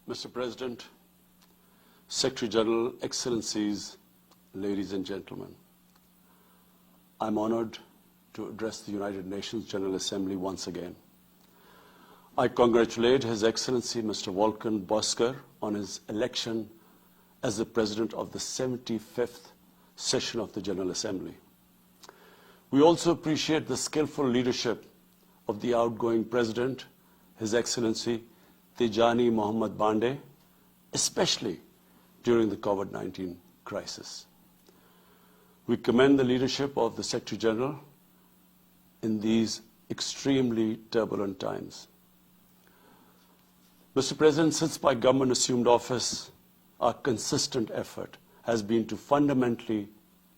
Mr. President, Secretary General, Excellencies, ladies and gentlemen, I'm honored to address the United Nations General Assembly once again. I congratulate His Excellency Mr. Volkan Bozkir on his election as the President of the 75th session of the General Assembly. We also appreciate the skillful leadership of the outgoing President, His Excellency Tijani Muhammad-Bande, especially during the COVID-19 crisis. We commend the leadership of the Secretary General in these extremely turbulent times. Mr. President, since my government assumed office, our consistent effort has been to fundamentally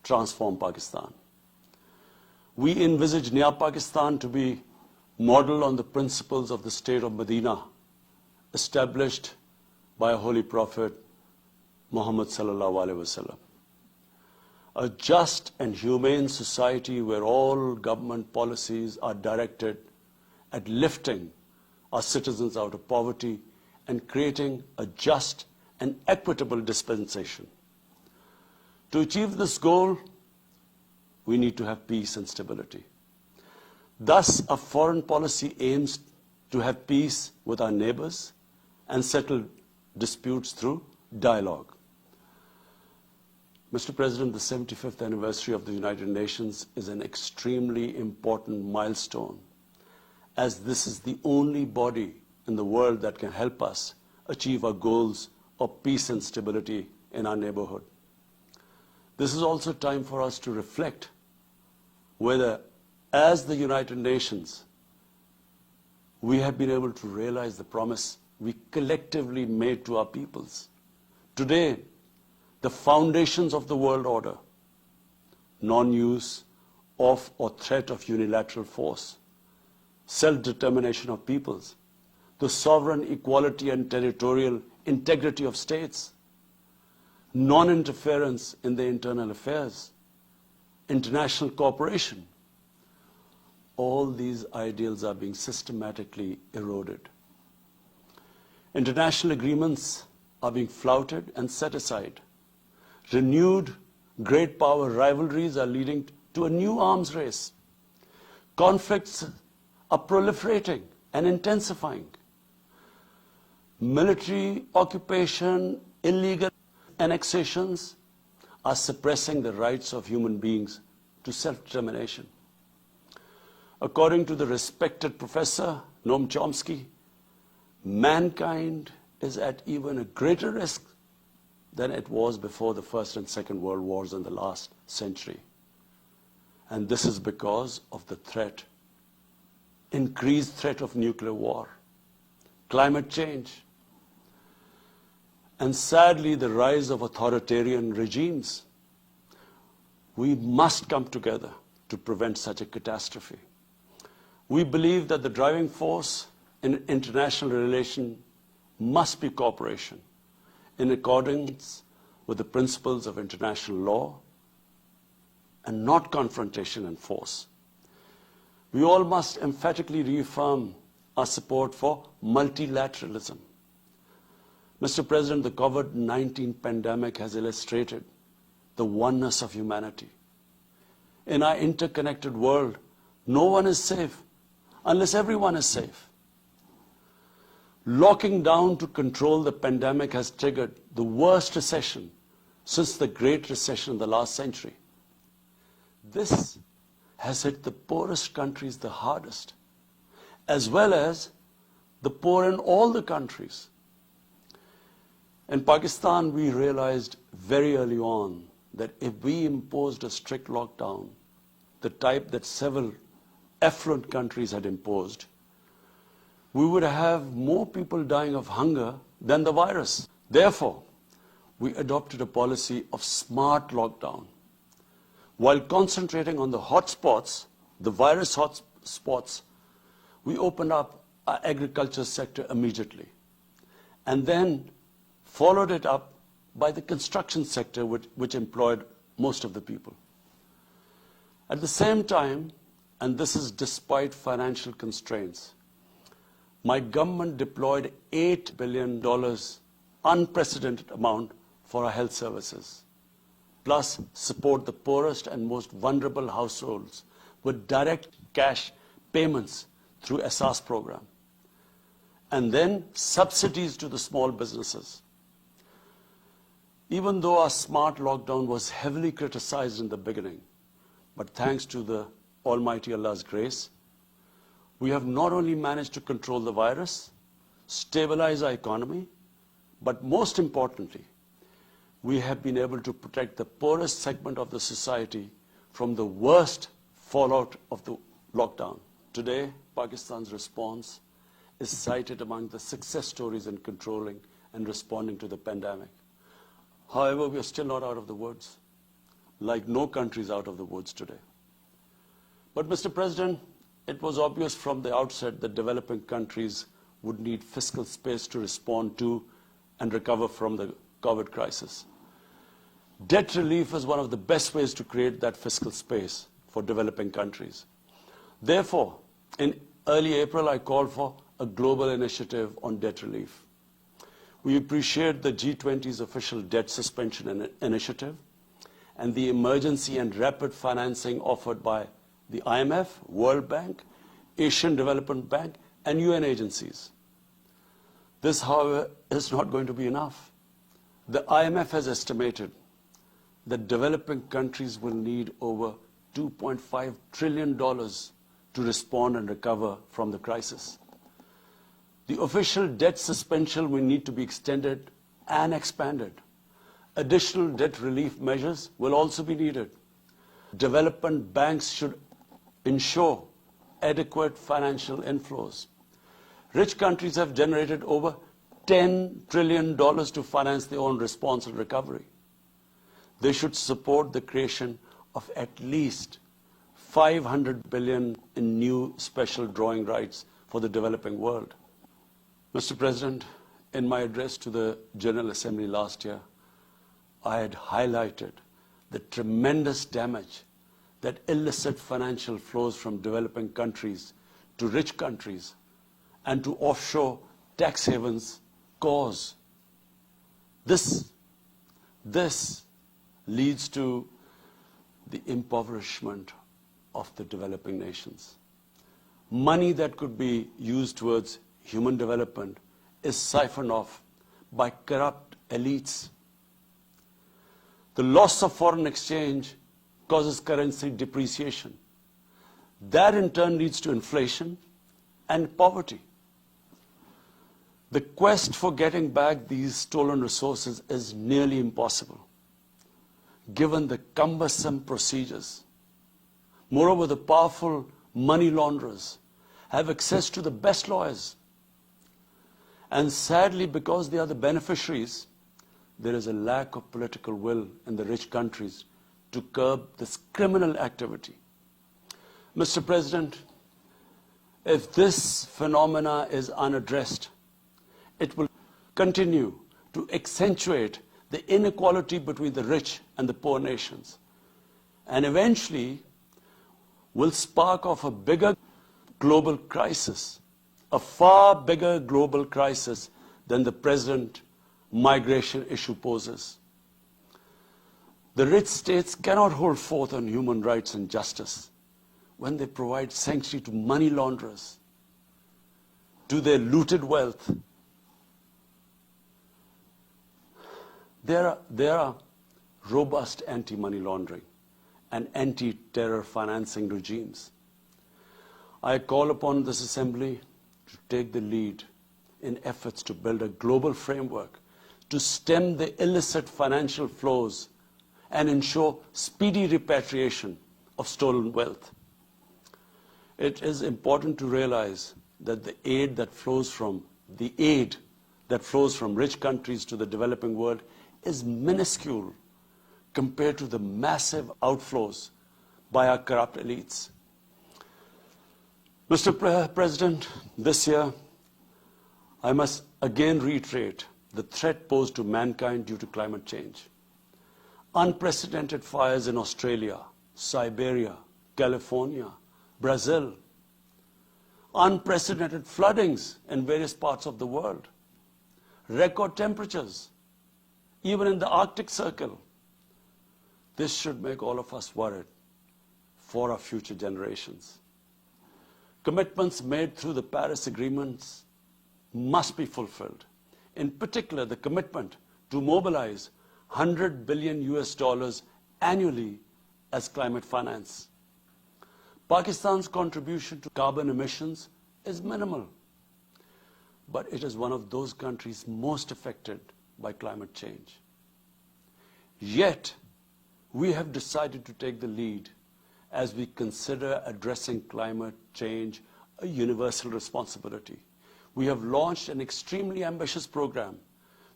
transform Pakistan. We envisage Naya Pakistan to be modeled on the principles of the State of Madinah, established by a Holy Prophet, Muhammad sallallahu alaihi wasallam. A just and humane society where all government policies are directed at lifting our citizens out of poverty and creating a just and equitable dispensation. To achieve this goal, we need to have peace and stability. Thus, our foreign policy aims to have peace with our neighbors and settle disputes through dialogue. Mr. President, the 75th anniversary of the United Nations is an extremely important milestone, as this is the only body in the world that can help us achieve our goals of peace and stability in our neighborhood. This is also time for us to reflect whether, as the United Nations, we have been able to realize the promise we collectively made to our peoples. Today, the foundations of the world order, non-use of or threat of unilateral force, self-determination of peoples, the sovereign equality and territorial integrity of states, non-interference in their internal affairs, international cooperation, all these ideals are being systematically eroded. International agreements are being flouted and set aside. Renewed great power rivalries are leading to a new arms race. Conflicts are proliferating and intensifying. Military occupation, illegal annexations are suppressing the rights of human beings to self-determination. According to the respected professor Noam Chomsky, mankind is at even a greater risk than it was before the First and Second World Wars in the last century. And this is because of the threat, increased threat of nuclear war, climate change, and sadly the rise of authoritarian regimes. We must come together to prevent such a catastrophe. We believe that the driving force in international relations must be cooperation in accordance with the principles of international law and not confrontation and force. We all must emphatically reaffirm our support for multilateralism. Mr. President, the COVID-19 pandemic has illustrated the oneness of humanity. In our interconnected world, no one is safe unless everyone is safe. Locking down to control the pandemic has triggered the worst recession since the Great Recession in the last century. This has hit the poorest countries the hardest, as well as the poor in all the countries. In Pakistan, we realized very early on that if we imposed a strict lockdown, the type that several affluent countries had imposed, we would have more people dying of hunger than the virus. Therefore, we adopted a policy of smart lockdown. While concentrating on the hotspots, the virus hotspots, we opened up our agriculture sector immediately, and then followed it up by the construction sector, which employed most of the people. At the same time, and this is despite financial constraints, my government deployed $8 billion, unprecedented amount, for our health services, plus support the poorest and most vulnerable households with direct cash payments through SR's program, and then subsidies to the small businesses. Even though our smart lockdown was heavily criticized in the beginning, but thanks to the Almighty Allah's grace, we have not only managed to control the virus, stabilize our economy, but most importantly, we have been able to protect the poorest segment of the society from the worst fallout of the lockdown. Today, Pakistan's response is cited among the success stories in controlling and responding to the pandemic. However, we are still not out of the woods, like no country is out of the woods today. But, Mr. President, it was obvious from the outset that developing countries would need fiscal space to respond to and recover from the COVID crisis. Debt relief is one of the best ways to create that fiscal space for developing countries. Therefore, in early April, I called for a global initiative on debt relief. We appreciate the G20's official debt suspension initiative and the emergency and rapid financing offered by the IMF, World Bank, Asian Development Bank, and UN agencies. This, however, is not going to be enough. The IMF has estimated that developing countries will need over $2.5 trillion to respond and recover from the crisis. The official debt suspension will need to be extended and expanded. Additional debt relief measures will also be needed. Development banks should ensure adequate financial inflows. Rich countries have generated over $10 trillion to finance their own response and recovery. They should support the creation of at least $500 billion in new special drawing rights for the developing world. Mr. President, in my address to the General Assembly last year, I had highlighted the tremendous damage that illicit financial flows from developing countries to rich countries and to offshore tax havens cause. This leads to the impoverishment of the developing nations. Money that could be used towards human development is siphoned off by corrupt elites. The loss of foreign exchange causes currency depreciation. That in turn leads to inflation and poverty. The quest for getting back these stolen resources is nearly impossible, given the cumbersome procedures. Moreover, the powerful money launderers have access to the best lawyers. And sadly, because they are the beneficiaries, there is a lack of political will in the rich countries to curb this criminal activity. Mr. President, if this phenomena is unaddressed, it will continue to accentuate the inequality between the rich and the poor nations, and eventually will spark off a bigger global crisis, a far bigger global crisis than the present migration issue poses. The rich states cannot hold forth on human rights and justice when they provide sanctuary to money launderers, to their looted wealth. There are robust anti-money laundering and anti-terror financing regimes. I call upon this Assembly to take the lead in efforts to build a global framework to stem the illicit financial flows and ensure speedy repatriation of stolen wealth. It is important to realize that the aid that flows from rich countries to the developing world is minuscule compared to the massive outflows by our corrupt elites. Mr. President, this year, I must again reiterate the threat posed to mankind due to climate change. Unprecedented fires in Australia, Siberia, California, Brazil unprecedented floodings in various parts of the world, record temperatures, even in the Arctic Circle. This should make all of us worried for our future generations. Commitments made through the Paris agreements must be fulfilled. In particular, the commitment to mobilize $100 billion annually as climate finance. Pakistan's contribution to carbon emissions is minimal, but it is one of those countries most affected by climate change. Yet, we have decided to take the lead as we consider addressing climate change a universal responsibility. We have launched an extremely ambitious program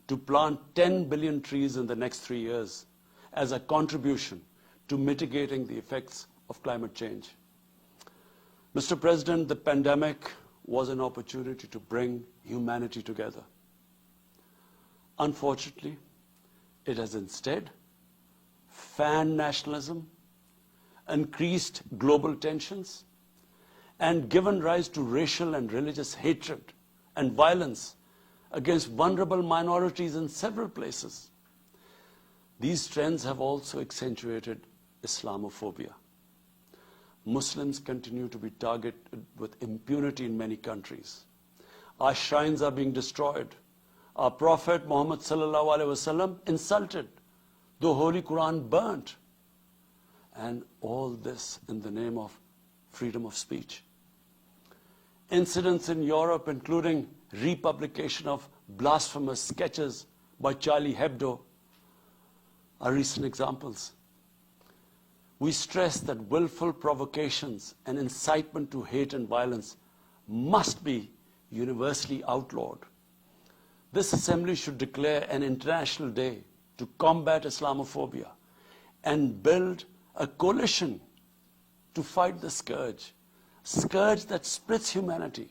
to plant 10 billion trees in the next 3 years as a contribution to mitigating the effects of climate change. Mr. President, the pandemic was an opportunity to bring humanity together. Unfortunately, it has instead fanned nationalism, increased global tensions, and given rise to racial and religious hatred and violence against vulnerable minorities in several places. These trends have also accentuated Islamophobia. Muslims continue to be targeted with impunity in many countries. Our shrines are being destroyed. Our Prophet Muhammad sallallahu alaihi wasallam insulted. The Holy Quran burnt. And all this in the name of freedom of speech. Incidents in Europe, including republication of blasphemous sketches by Charlie Hebdo, are recent examples. We stress that willful provocations and incitement to hate and violence must be universally outlawed. This Assembly should declare an international day to combat Islamophobia and build a coalition to fight the scourge that splits humanity.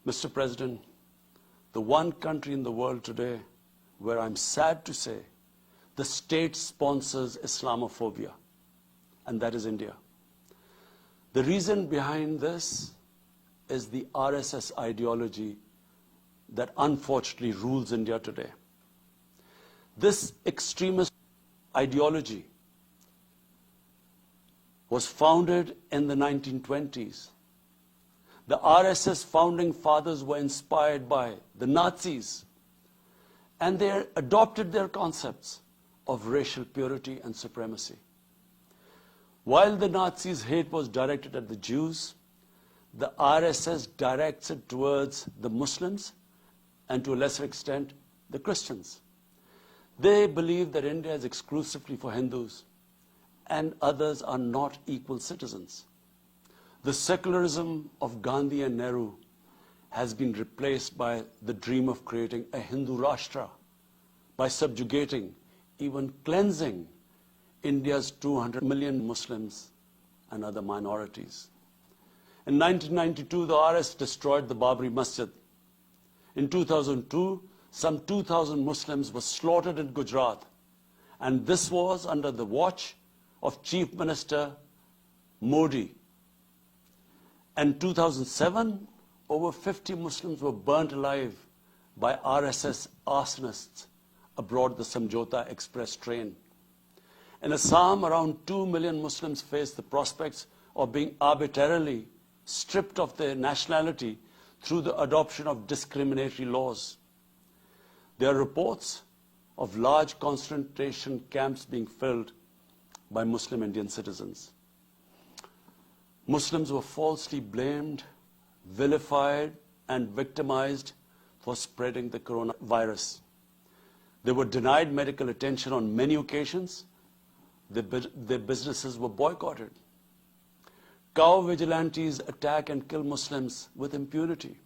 Mr. President, the one country in the world today where I'm sad to say the state sponsors Islamophobia, and that is India. The reason behind this is the RSS ideology that unfortunately rules India today. This extremist ideology was founded in the 1920s. The RSS founding fathers were inspired by the Nazis, and they adopted their concepts of racial purity and supremacy. While the Nazis' hate was directed at the Jews, the RSS directs it towards the Muslims and to a lesser extent, the Christians. They believe that India is exclusively for Hindus and others are not equal citizens. The secularism of Gandhi and Nehru has been replaced by the dream of creating a Hindu Rashtra by subjugating, even cleansing, India's 200 million Muslims and other minorities. In 1992, the RS destroyed the Babri Masjid. In 2002, some 2,000 Muslims were slaughtered in Gujarat, and this was under the watch of Chief Minister Modi. In 2007, over 50 Muslims were burnt alive by RSS arsonists aboard the Samjhota Express train. In Assam, around 2 million Muslims face the prospects of being arbitrarily stripped of their nationality through the adoption of discriminatory laws. There are reports of large concentration camps being filled by Muslim Indian citizens. Muslims were falsely blamed, vilified, and victimized for spreading the coronavirus. They were denied medical attention on many occasions. Their businesses were boycotted. Cow vigilantes attack and kill Muslims with impunity.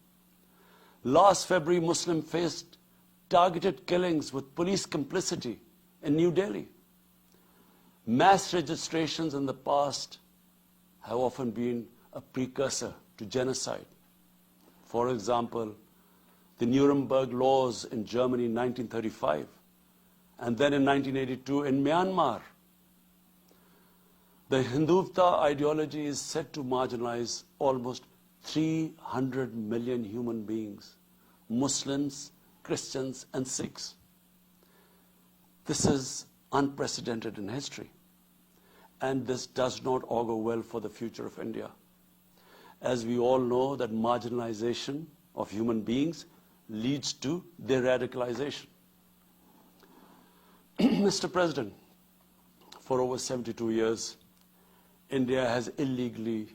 Last February, Muslims faced targeted killings with police complicity in New Delhi. Mass registrations in the past have often been a precursor to genocide. For example, the Nuremberg laws in Germany in 1935, and then in 1982 in Myanmar. The Hindutva ideology is set to marginalize almost 300 million human beings, Muslims, Christians, and Sikhs. This is unprecedented in history, and this does not augur well for the future of India. As we all know, that marginalization of human beings leads to their radicalization. Mr. President, for over 72 years, India has illegally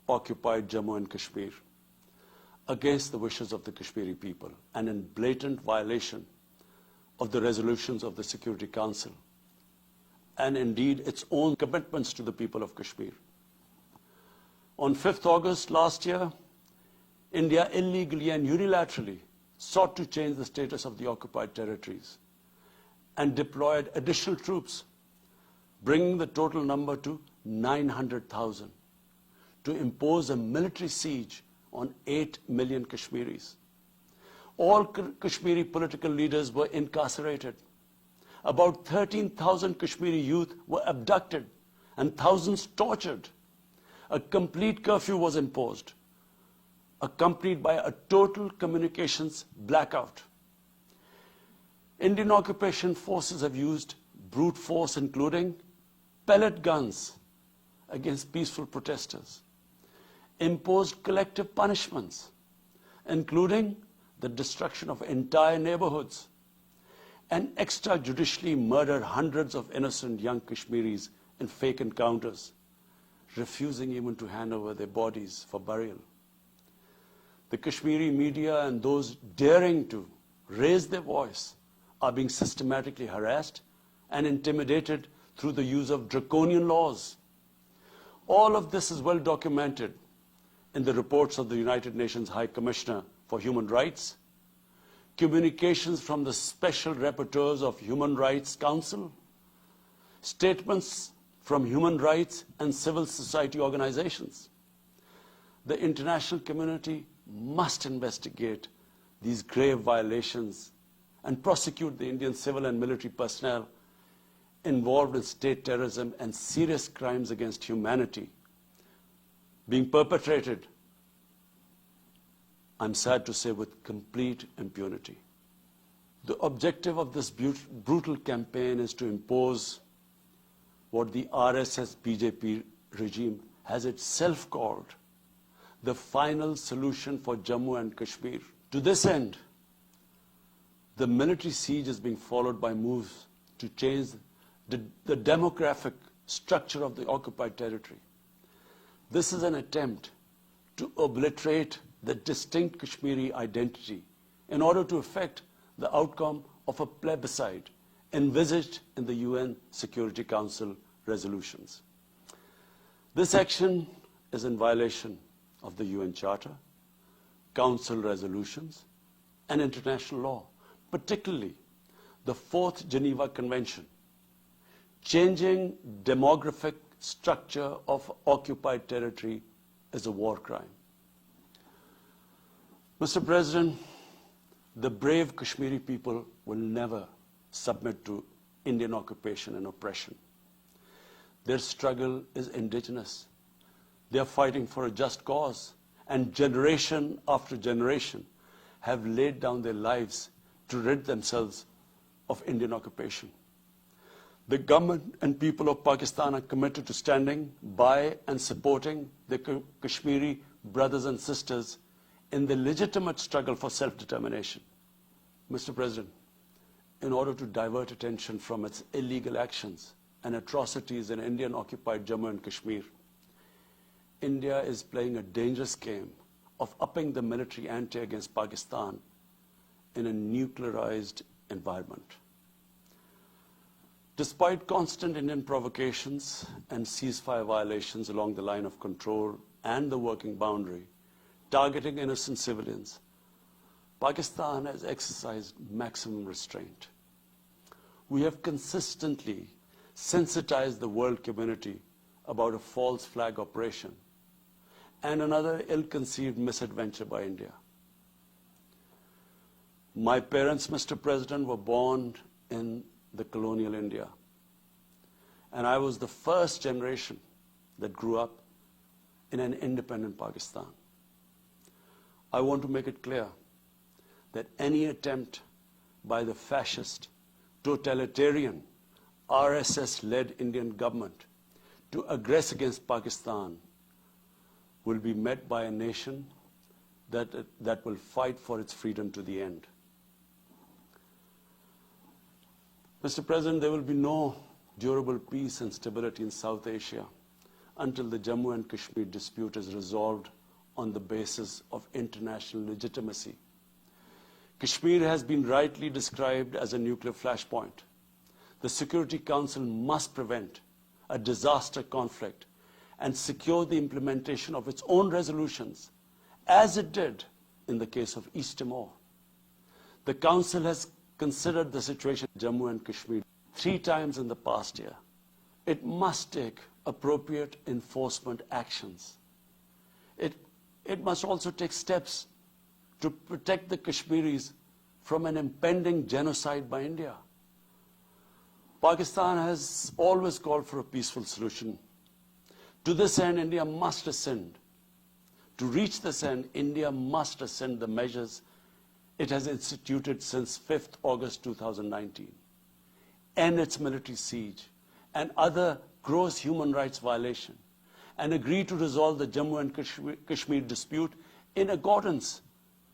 occupied Jammu and Kashmir against the wishes of the Kashmiri people and in blatant violation of the resolutions of the Security Council and indeed its own commitments to the people of Kashmir. On 5th August last year, India illegally and unilaterally sought to change the status of the occupied territories and deployed additional troops, bringing the total number to 900,000, to impose a military siege on 8 million Kashmiris. All Kashmiri political leaders were incarcerated. About 13,000 Kashmiri youth were abducted and thousands tortured. A complete curfew was imposed, accompanied by a total communications blackout. Indian occupation forces have used brute force, including pellet guns against peaceful protesters, imposed collective punishments, including the destruction of entire neighborhoods, and extrajudicially murdered hundreds of innocent young Kashmiris in fake encounters, refusing even to hand over their bodies for burial. The Kashmiri media and those daring to raise their voice are being systematically harassed and intimidated through the use of draconian laws. All of this is well documented in the reports of the United Nations High Commissioner for Human Rights, communications from the Special Rapporteurs of Human Rights Council, statements from human rights and civil society organizations. The international community must investigate these grave violations and prosecute the Indian civil and military personnel involved in state terrorism and serious crimes against humanity being perpetrated, I'm sad to say, with complete impunity. The objective of this brutal campaign is to impose what the RSS-BJP regime has itself called the final solution for Jammu and Kashmir. To this end, the military siege is being followed by moves to change the demographic structure of the occupied territory. This is an attempt to obliterate the distinct Kashmiri identity in order to effect the outcome of a plebiscite envisaged in the UN Security Council resolutions. This action is in violation of the UN Charter, Council resolutions, and international law, particularly the 4th Geneva Convention. Changing demographic structure of occupied territory is a war crime. Mr. President, the brave Kashmiri people will never submit to Indian occupation and oppression. Their struggle is indigenous. They are fighting for a just cause, and generation after generation have laid down their lives to rid themselves of Indian occupation. The government and people of Pakistan are committed to standing by and supporting the Kashmiri brothers and sisters in the legitimate struggle for self-determination. Mr. President, in order to divert attention from its illegal actions and atrocities in Indian-occupied Jammu and Kashmir, India is playing a dangerous game of upping the military ante against Pakistan in a nuclearized environment. Despite constant Indian provocations and ceasefire violations along the line of control and the working boundary, targeting innocent civilians, Pakistan has exercised maximum restraint. We have consistently sensitized the world community about a false flag operation and another ill-conceived misadventure by India. My parents, Mr. President, were born in the colonial India, and I was the first generation that grew up in an independent Pakistan. I want to make it clear that any attempt by the fascist, totalitarian, RSS-led Indian government to aggress against Pakistan will be met by a nation that will fight for its freedom to the end. Mr. President, there will be no durable peace and stability in South Asia until the Jammu and Kashmir dispute is resolved on the basis of international legitimacy. Kashmir has been rightly described as a nuclear flashpoint. The Security Council must prevent a disaster conflict and secure the implementation of its own resolutions, as it did in the case of East Timor. The Council has considered the situation in Jammu and Kashmir 3 times in the past year. It must take appropriate enforcement actions. It must also take steps to protect the Kashmiris from an impending genocide by India. Pakistan has always called for a peaceful solution. To this end, India must rescind. To reach this end, India must rescind the measures it has instituted since 5th August 2019, end its military siege and other gross human rights violations, and agree to resolve the Jammu and Kashmir dispute in accordance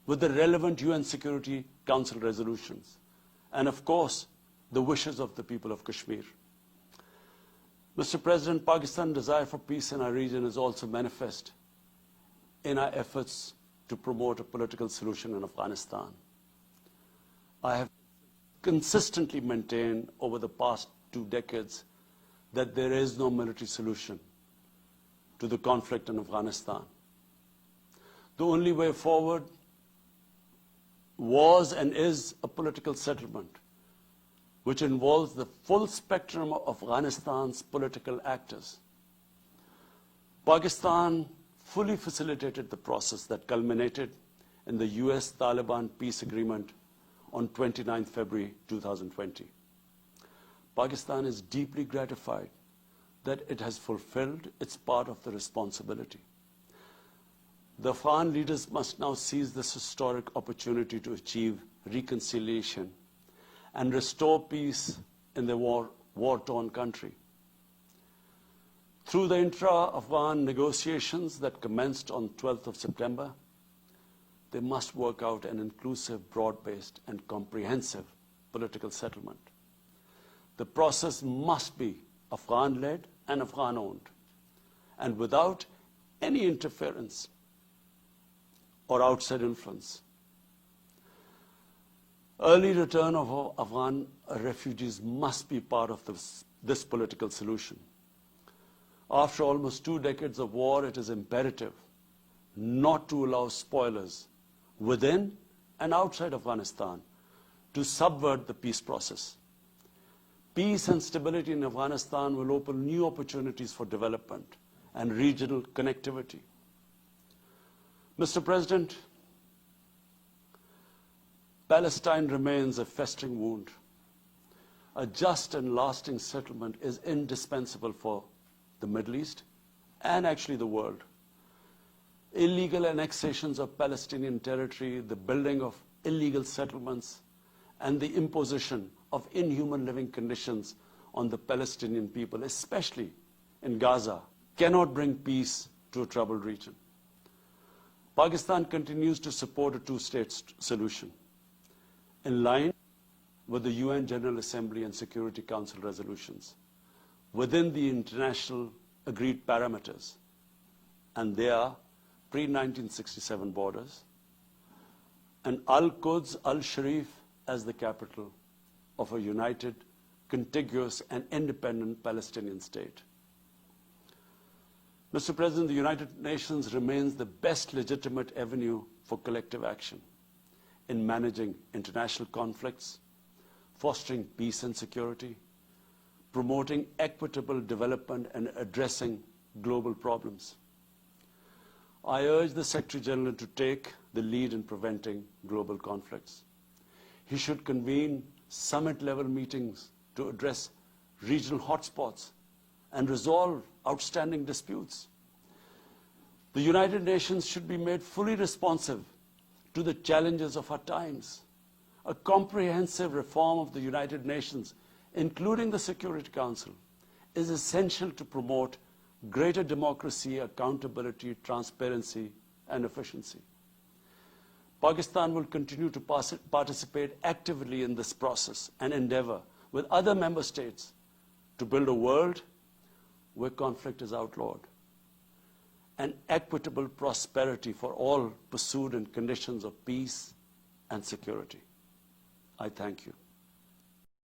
with the relevant UN Security Council resolutions, and of course, the wishes of the people of Kashmir. Mr. President, Pakistan's desire for peace in our region is also manifest in our efforts to promote a political solution in Afghanistan. I have consistently maintained over the past 2 decades that there is no military solution to the conflict in Afghanistan. The only way forward was and is a political settlement which involves the full spectrum of Afghanistan's political actors. Pakistan fully facilitated the process that culminated in the US-Taliban peace agreement on 29 February 2020. Pakistan is deeply gratified that it has fulfilled its part of the responsibility. The Afghan leaders must now seize this historic opportunity to achieve reconciliation and restore peace in the war-torn country. Through the intra-Afghan negotiations that commenced on 12th of September, they must work out an inclusive, broad-based, and comprehensive political settlement. The process must be Afghan-led and Afghan-owned, and without any interference or outside influence. Early return of Afghan refugees must be part of this political solution. After almost 2 decades of war, it is imperative not to allow spoilers within and outside Afghanistan to subvert the peace process. Peace and stability in Afghanistan will open new opportunities for development and regional connectivity. Mr. President, Palestine remains a festering wound. A just and lasting settlement is indispensable for the Middle East and actually the world. Illegal annexations of Palestinian territory, the building of illegal settlements, and the imposition of inhuman living conditions on the Palestinian people, especially in Gaza, cannot bring peace to a troubled region. Pakistan continues to support a 2-state solution in line with the UN General Assembly and Security Council resolutions within the international agreed parameters, and they are pre-1967 borders, and Al-Quds, Al-Sharif as the capital of a united, contiguous, and independent Palestinian state. Mr. President, the United Nations remains the best legitimate avenue for collective action in managing international conflicts, fostering peace and security, promoting equitable development, and addressing global problems. I urge the Secretary General to take the lead in preventing global conflicts. He should convene summit-level meetings to address regional hotspots and resolve outstanding disputes. The United Nations should be made fully responsive to the challenges of our times. A comprehensive reform of the United Nations, including the Security Council, is essential to promote greater democracy, accountability, transparency, and efficiency. Pakistan will continue to participate actively in this process and endeavor with other member states to build a world where conflict is outlawed and equitable prosperity for all pursued in conditions of peace and security. I thank you.